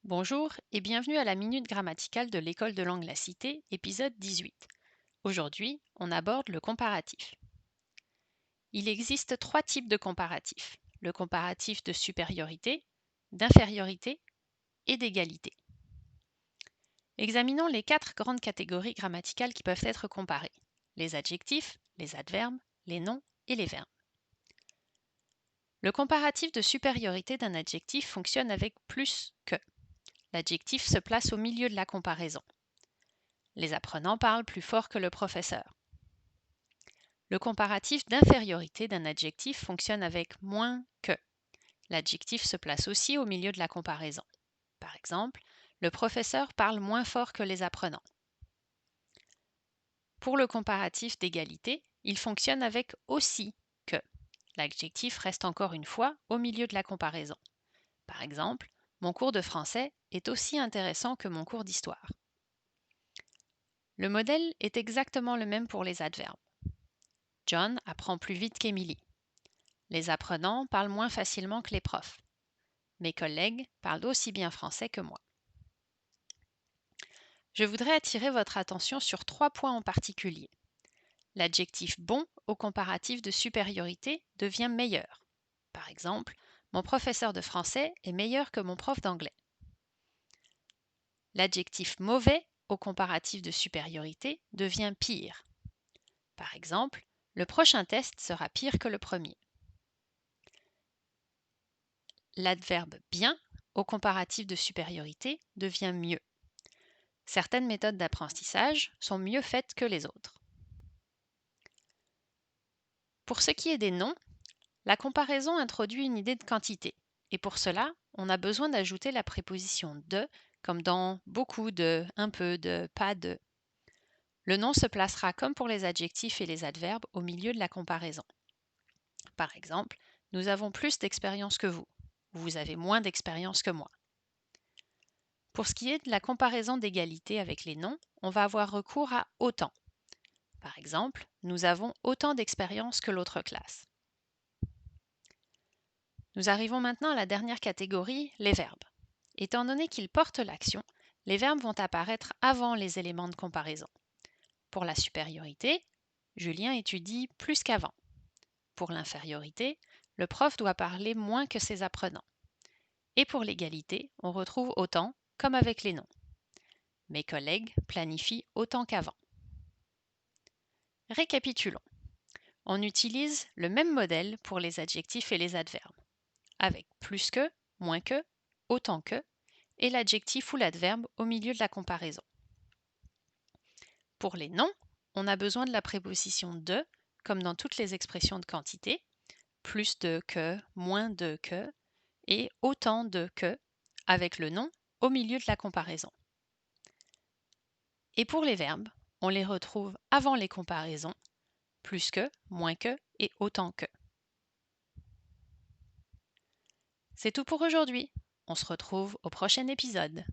Bonjour et bienvenue à la Minute Grammaticale de l'École de langue La Cité, épisode 18. Aujourd'hui, on aborde le comparatif. Il existe trois types de comparatifs. Le comparatif de supériorité, d'infériorité et d'égalité. Examinons les quatre grandes catégories grammaticales qui peuvent être comparées. Les adjectifs, les adverbes, les noms et les verbes. Le comparatif de supériorité d'un adjectif fonctionne avec plus que. L'adjectif se place au milieu de la comparaison. Les apprenants parlent plus fort que le professeur. Le comparatif d'infériorité d'un adjectif fonctionne avec moins que. L'adjectif se place aussi au milieu de la comparaison. Par exemple, le professeur parle moins fort que les apprenants. Pour le comparatif d'égalité, il fonctionne avec aussi que. L'adjectif reste encore une fois au milieu de la comparaison. Par exemple, mon cours de français est aussi intéressant que mon cours d'histoire. Le modèle est exactement le même pour les adverbes. John apprend plus vite qu'Emily. Les apprenants parlent moins facilement que les profs. Mes collègues parlent aussi bien français que moi. Je voudrais attirer votre attention sur trois points en particulier. L'adjectif bon au comparatif de supériorité devient meilleur. Par exemple, mon professeur de français est meilleur que mon prof d'anglais. L'adjectif mauvais au comparatif de supériorité devient pire. Par exemple, le prochain test sera pire que le premier. L'adverbe bien au comparatif de supériorité devient mieux. Certaines méthodes d'apprentissage sont mieux faites que les autres. Pour ce qui est des noms, la comparaison introduit une idée de quantité, et pour cela, on a besoin d'ajouter la préposition de, comme dans beaucoup de, un peu de, pas de. Le nom se placera comme pour les adjectifs et les adverbes au milieu de la comparaison. Par exemple, nous avons plus d'expérience que vous. Vous avez moins d'expérience que moi. Pour ce qui est de la comparaison d'égalité avec les noms, on va avoir recours à autant. Par exemple, nous avons autant d'expérience que l'autre classe. Nous arrivons maintenant à la dernière catégorie, les verbes. Étant donné qu'ils portent l'action, les verbes vont apparaître avant les éléments de comparaison. Pour la supériorité, Julien étudie plus qu'avant. Pour l'infériorité, le prof doit parler moins que ses apprenants. Et pour l'égalité, on retrouve autant, comme avec les noms. Mes collègues planifient autant qu'avant. Récapitulons. On utilise le même modèle pour les adjectifs et les adverbes, avec plus que, moins que, autant que, et l'adjectif ou l'adverbe au milieu de la comparaison. Pour les noms, on a besoin de la préposition de, comme dans toutes les expressions de quantité, plus de que, moins de que, et autant de que, avec le nom au milieu de la comparaison. Et pour les verbes, on les retrouve avant les comparaisons, plus que, moins que et autant que. C'est tout pour aujourd'hui. On se retrouve au prochain épisode.